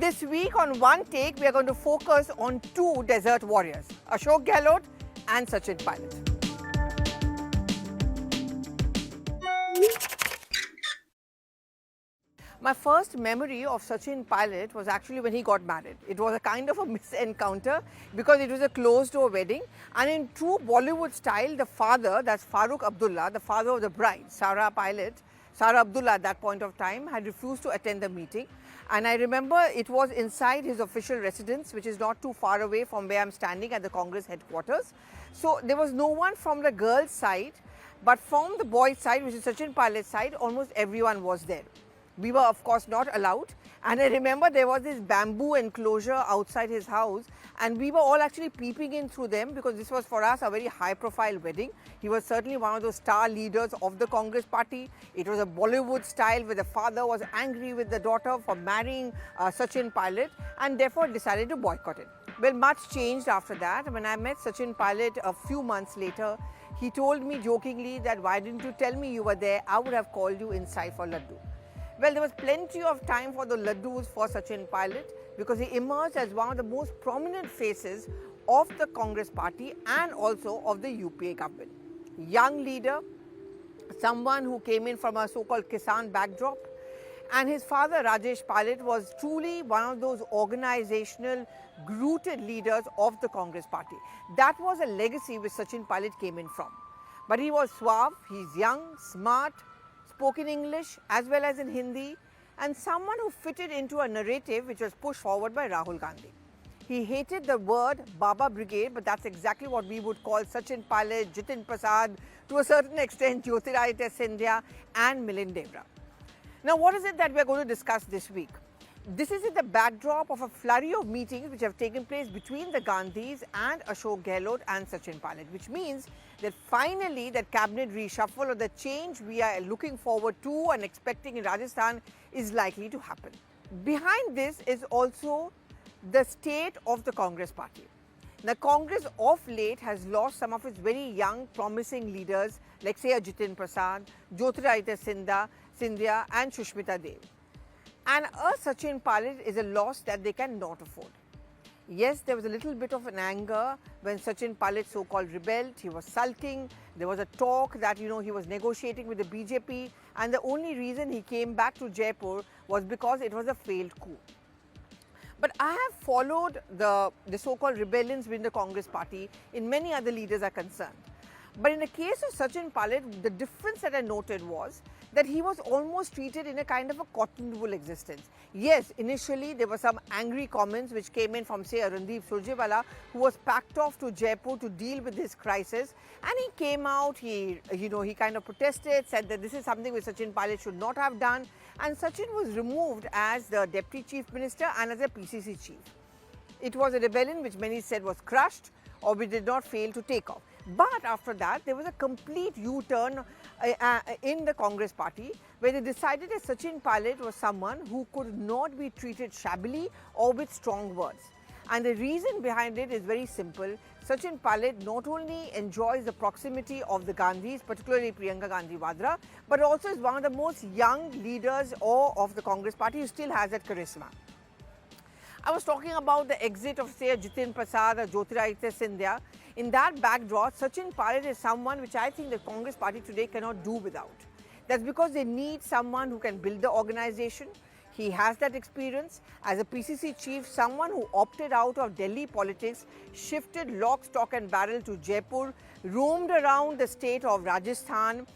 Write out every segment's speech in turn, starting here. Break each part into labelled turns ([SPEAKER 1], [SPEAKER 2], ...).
[SPEAKER 1] This week on One Take, we are going to focus on two desert warriors, Ashok Gehlot and Sachin Pilot. My first memory of Sachin Pilot was actually when he got married. It was a kind of a misencounter because it was a closed-door wedding, and in true Bollywood style, the father, that's Farooq Abdullah, the father of the bride, Sara Abdullah at that point of time, had refused to attend the meeting. And I remember it was inside his official residence, which is not too far away from where I'm standing at the Congress headquarters. So there was no one from the girls' side, but from the boys' side, which is Sachin Pilot's side, almost everyone was there. We were, of course, not allowed. And I remember there was this bamboo enclosure outside his house, and we were all actually peeping in through them because this was for us a very high-profile wedding. He was certainly one of those star leaders of the Congress party. It was a Bollywood style where the father was angry with the daughter for marrying Sachin Pilot and therefore decided to boycott it. Well, much changed after that. When I met Sachin Pilot a few months later, he told me jokingly that, "Why didn't you tell me you were there? I would have called you inside for laddu." Well, there was plenty of time for the laddus for Sachin Pilot because he emerged as one of the most prominent faces of the Congress party and also of the UPA government. Young leader, someone who came in from a so-called Kisan backdrop, and his father Rajesh Pilot was truly one of those organizational, rooted leaders of the Congress party. That was a legacy which Sachin Pilot came in from. But he was suave, he's young, smart, spoke in English as well as in Hindi, and someone who fitted into a narrative which was pushed forward by Rahul Gandhi. He hated the word Baba Brigade, but that's exactly what we would call Sachin Pilot, Jitin Prasad, to a certain extent Jyotiraditya Scindia and Milind Devra. Now, what is it that we are going to discuss this week? This is in the backdrop of a flurry of meetings which have taken place between the Gandhis and Ashok Gehlot and Sachin Pilot, which means that finally that cabinet reshuffle or the change we are looking forward to and expecting in Rajasthan is likely to happen. Behind this is also the state of the Congress party. The Congress of late has lost some of its very young, promising leaders, like say a Jitin Prasad, Jyotiraditya Scindia and Sushmita Dev. And a Sachin Pilot is a loss that they cannot afford. Yes, there was a little bit of an anger when Sachin Pilot so-called rebelled. He was sulking. There was a talk that, he was negotiating with the BJP, and the only reason he came back to Jaipur was because it was a failed coup. But I have followed the so-called rebellions within the Congress party in many other leaders are concerned. But in the case of Sachin Pilot, the difference that I noted was that he was almost treated in a kind of a cotton wool existence. Yes, initially there were some angry comments which came in from, say, Randeep Surjewala, who was packed off to Jaipur to deal with this crisis, and he came out, he kind of protested, said that this is something which Sachin Pilot should not have done, and Sachin was removed as the Deputy Chief Minister and as a PCC Chief. It was a rebellion which many said was crushed or which did not fail to take off. But after that, there was a complete U-turn in the Congress party where they decided that Sachin Pilot was someone who could not be treated shabbily or with strong words. And the reason behind it is very simple. Sachin Pilot not only enjoys the proximity of the Gandhis, particularly Priyanka Gandhi Vadra, but also is one of the most young leaders of the Congress party who still has that charisma. I was talking about the exit of, say, Jitin Prasad or Jyotiraditya Scindia. In that backdrop, Sachin Pilot is someone which I think the Congress party today cannot do without. That's because they need someone who can build the organization. He has that experience. As a PCC chief, someone who opted out of Delhi politics, shifted lock, stock and barrel to Jaipur, roamed around the state of Rajasthan.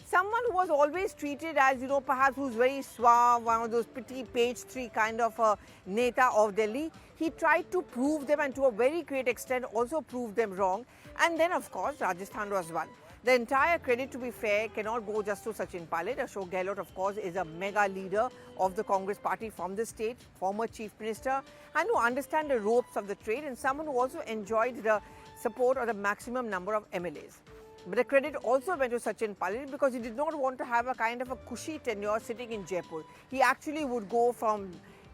[SPEAKER 1] Someone who was always treated as, perhaps who's very suave, one of those pretty page 3 kind of a neta of Delhi. He tried to prove them and to a very great extent also proved them wrong. And then, of course, Rajasthan was won. The entire credit, to be fair, cannot go just to Sachin Pilot. Ashok Gehlot, of course, is a mega leader of the Congress party from the state, former chief minister, and who understands the ropes of the trade, and someone who also enjoyed the support of the maximum number of MLAs. But the credit also went to Sachin Pilot because he did not want to have a kind of a cushy tenure sitting in Jaipur. He actually would go from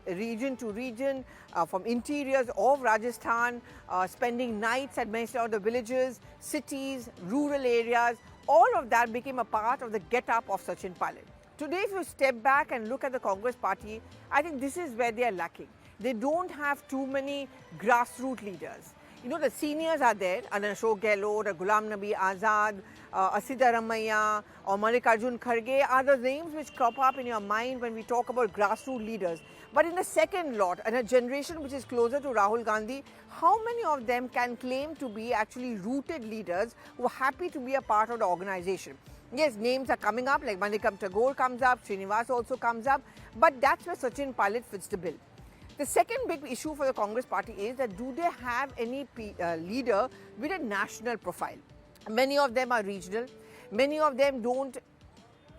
[SPEAKER 1] region to region, from interiors of Rajasthan, spending nights at many of the villages, cities, rural areas. All of that became a part of the get-up of Sachin Pilot. Today, if you step back and look at the Congress party, I think this is where they are lacking. they don't have too many grassroots leaders. You know, the seniors are there, Ashok Gehlot, Ghulam Nabi Azad, Siddharamaiah or Mallikarjun Kharge are the names which crop up in your mind when we talk about grassroots leaders. But in the second lot, and a generation which is closer to Rahul Gandhi, how many of them can claim to be actually rooted leaders who are happy to be a part of the organization? Yes, names are coming up, like Manikam Tagore comes up, Srinivas also comes up, but that's where Sachin Pilot fits the bill. The second big issue for the Congress party is that do they have any leader with a national profile? Many of them are regional. Many of them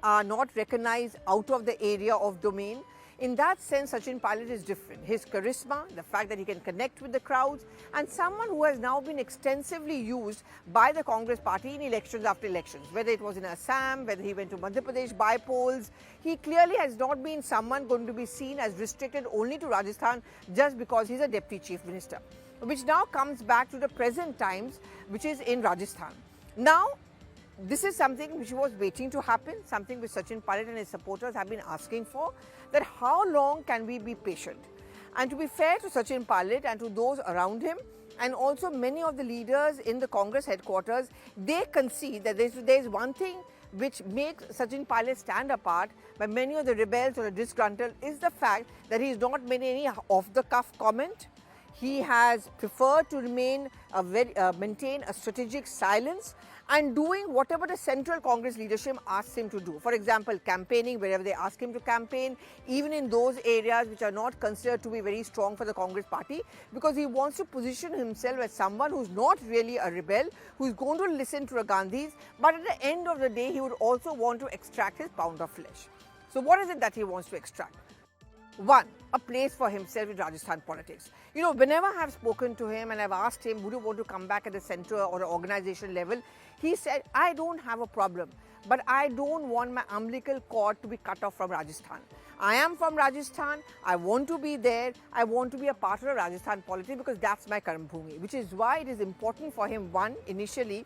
[SPEAKER 1] are not recognized out of the area of domain. In that sense, Sachin Pilot is different. His charisma, the fact that he can connect with the crowds, and someone who has now been extensively used by the Congress party in elections after elections, whether it was in Assam, whether he went to Madhya Pradesh by polls. He clearly has not been someone going to be seen as restricted only to Rajasthan just because he's a deputy chief minister, which now comes back to the present times, which is in Rajasthan. Now, this is something which was waiting to happen, something which Sachin Pilot and his supporters have been asking for, that how long can we be patient? And to be fair to Sachin Pilot and to those around him, and also many of the leaders in the Congress headquarters, they concede that there is one thing which makes Sachin Pilot stand apart by many of the rebels or the disgruntled is the fact that he has not made any off-the-cuff comment. He has preferred to maintain a strategic silence and doing whatever the central Congress leadership asks him to do. For example, campaigning wherever they ask him to campaign, even in those areas which are not considered to be very strong for the Congress party, because he wants to position himself as someone who's not really a rebel, who's going to listen to the Gandhis, but at the end of the day, he would also want to extract his pound of flesh. So what is it that he wants to extract? One, a place for himself in Rajasthan politics. You know, whenever I have spoken to him and I've asked him, would you want to come back at the center or the organization level? He said, I don't have a problem, but I don't want my umbilical cord to be cut off from Rajasthan. I am from Rajasthan. I want to be there. I want to be a part of the Rajasthan politics because that's my Karm Bhumi, which is why it is important for him, one, initially,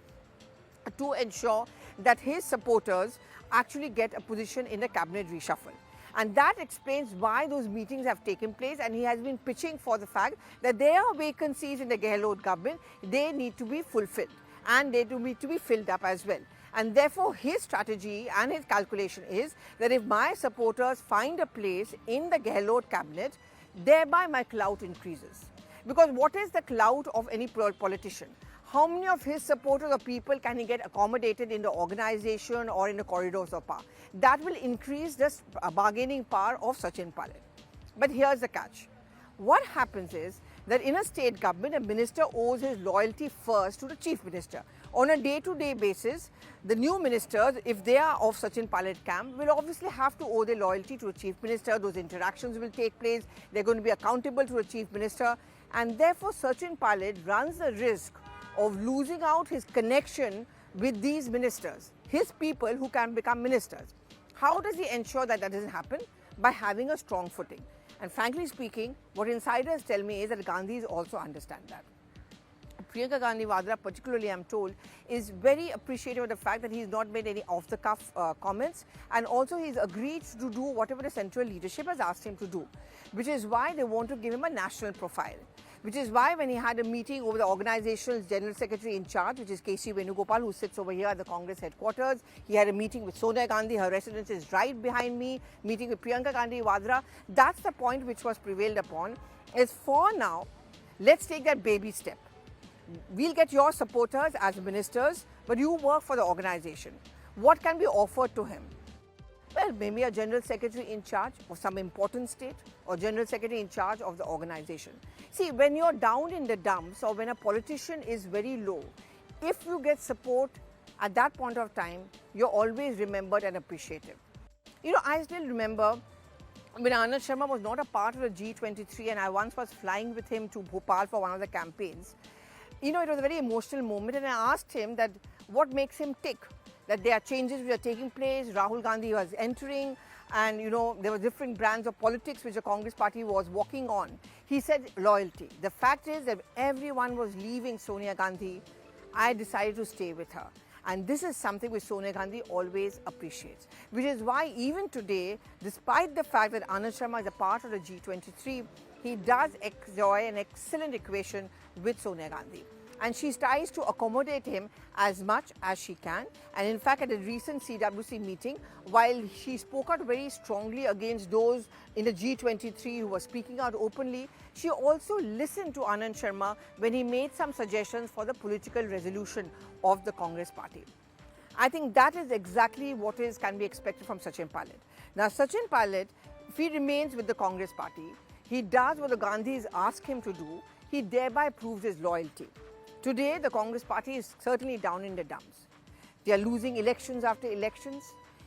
[SPEAKER 1] to ensure that his supporters actually get a position in the cabinet reshuffle. And that explains why those meetings have taken place, and he has been pitching for the fact that there are vacancies in the Gehlot government, they need to be fulfilled and they need to be filled up as well. And therefore, his strategy and his calculation is that if my supporters find a place in the Gehlot cabinet, thereby my clout increases. Because what is the clout of any politician? How many of his supporters or people can he get accommodated in the organization or in the corridors of power? That will increase the bargaining power of Sachin Pilot. But here's the catch. What happens is that in a state government, a minister owes his loyalty first to the chief minister. On a day-to-day basis, the new ministers, if they are of Sachin Pilot camp, will obviously have to owe their loyalty to the chief minister. Those interactions will take place. They're going to be accountable to the chief minister. And therefore, Sachin Pilot runs the risk of losing out his connection with these ministers, his people who can become ministers. How does he ensure that that doesn't happen? By having a strong footing. And frankly speaking, what insiders tell me is that Gandhis also understand that. Priyanka Gandhi Vadra, particularly I'm told, is very appreciative of the fact that he's not made any off-the-cuff comments, and also he's agreed to do whatever the central leadership has asked him to do, which is why they want to give him a national profile. Which is why when he had a meeting over the organizational general secretary in charge, which is K.C. Venugopal, who sits over here at the Congress headquarters, he had a meeting with Sonia Gandhi, her residence is right behind me, meeting with Priyanka Gandhi Vadra. That's the point which was prevailed upon, is for now, let's take that baby step. We'll get your supporters as ministers, but you work for the organization. What can be offered to him? Well, maybe a general secretary in charge of some important state or general secretary in charge of the organization. See, when you're down in the dumps or when a politician is very low, if you get support at that point of time, you're always remembered and appreciated. You know, I still remember when Anand Sharma was not a part of the G23 and I once was flying with him to Bhopal for one of the campaigns. You know, it was a very emotional moment and I asked him that what makes him tick? That there are changes which are taking place, Rahul Gandhi was entering, and you know, there were different brands of politics which the Congress party was walking on. He said loyalty. The fact is that everyone was leaving Sonia Gandhi, I decided to stay with her. And this is something which Sonia Gandhi always appreciates, which is why even today, despite the fact that Anand Sharma is a part of the G23, he does enjoy an excellent equation with Sonia Gandhi. And she tries to accommodate him as much as she can. And in fact, at a recent CWC meeting, while she spoke out very strongly against those in the G23 who were speaking out openly, she also listened to Anand Sharma when he made some suggestions for the political resolution of the Congress party. I think that is exactly what can be expected from Sachin Pilot. Now, Sachin Pilot, if he remains with the Congress party, he does what the Gandhis ask him to do, he thereby proves his loyalty. Today, the Congress party is certainly down in the dumps. They are losing elections after elections.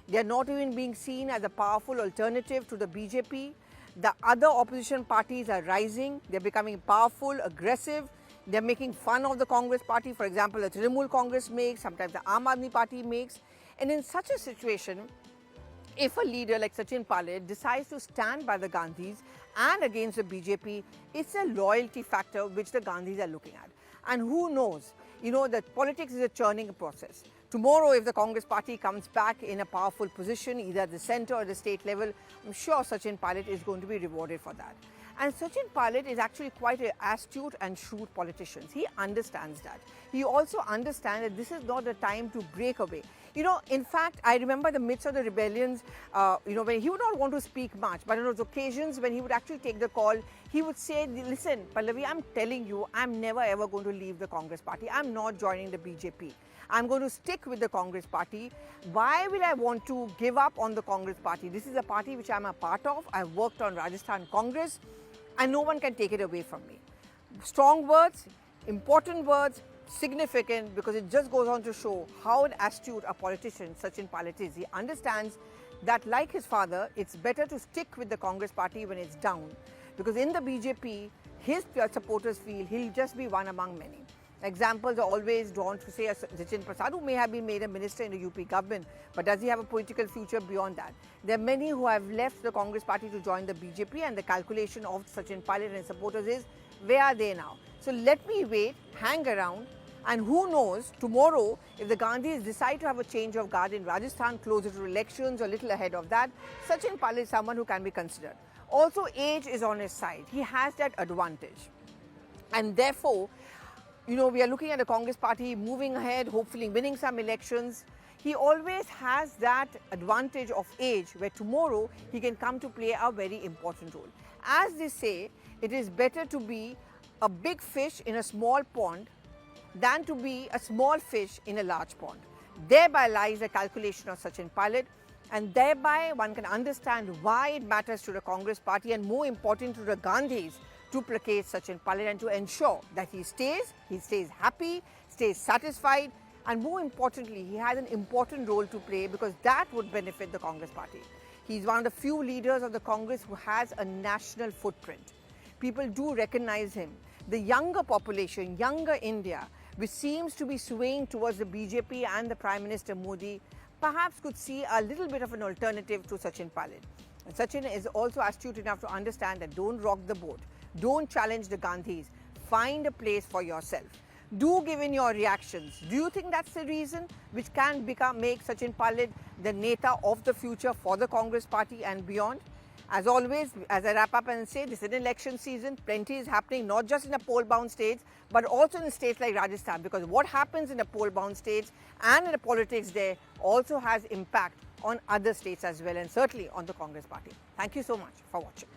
[SPEAKER 1] They are not even being seen as a powerful alternative to the BJP. The other opposition parties are rising. They're becoming powerful, aggressive. They're making fun of the Congress party. For example, the Trinamool Congress makes, sometimes the Aam Aadmi Party makes. And in such a situation, if a leader like Sachin Pilot decides to stand by the Gandhis and against the BJP, it's a loyalty factor which the Gandhis are looking at. And who knows, that politics is a churning process. Tomorrow, if the Congress party comes back in a powerful position, either at the centre or the state level, I'm sure Sachin Pilot is going to be rewarded for that. And Sachin Pilot is actually quite an astute and shrewd politician. He understands that. He also understands that this is not the time to break away. In fact, I remember the midst of the rebellions, when he would not want to speak much, but on those occasions when he would actually take the call, he would say, listen, Pallavi, I'm telling you, I'm never ever going to leave the Congress party. I'm not joining the BJP. I'm going to stick with the Congress party. Why will I want to give up on the Congress party? This is a party which I'm a part of. I've worked on Rajasthan Congress, and no one can take it away from me. Strong words, important words, significant, because it just goes on to show how astute a politician Sachin Pilot is. He understands that, like his father, it's better to stick with the Congress party when it's down, because in the BJP, his supporters feel he'll just be one among many. Examples are always drawn to say Sachin Prasad, who may have been made a minister in the UP government, but does he have a political future beyond that? There are many who have left the Congress party to join the BJP, and the calculation of Sachin Pilot and his supporters is, where are they now? So let me wait, hang around, and who knows, tomorrow, if the Gandhis decide to have a change of guard in Rajasthan, closer to elections or a little ahead of that, Sachin Pilot is someone who can be considered. Also, age is on his side. He has that advantage. And therefore, we are looking at the Congress party moving ahead, hopefully winning some elections. He always has that advantage of age where tomorrow he can come to play a very important role. As they say, it is better to be a big fish in a small pond than to be a small fish in a large pond. Thereby lies the calculation of Sachin Pilot, and thereby one can understand why it matters to the Congress party and more important to the Gandhis to placate Sachin Pilot and to ensure that he stays happy, stays satisfied, and more importantly, he has an important role to play because that would benefit the Congress party. He's one of the few leaders of the Congress who has a national footprint. People do recognize him. The younger population, younger India, which seems to be swaying towards the BJP and the Prime Minister Modi, perhaps could see a little bit of an alternative to Sachin Pilot. And Sachin is also astute enough to understand that don't rock the boat. Don't challenge the Gandhis. Find a place for yourself. Do give in your reactions. Do you think that's the reason which can make Sachin Pilot the Neta of the future for the Congress party and beyond? As always, as I wrap up and say, this is an election season. Plenty is happening, not just in the poll-bound states, but also in states like Rajasthan, because what happens in the poll-bound states and in the politics there also has impact on other states as well, and certainly on the Congress party. Thank you so much for watching.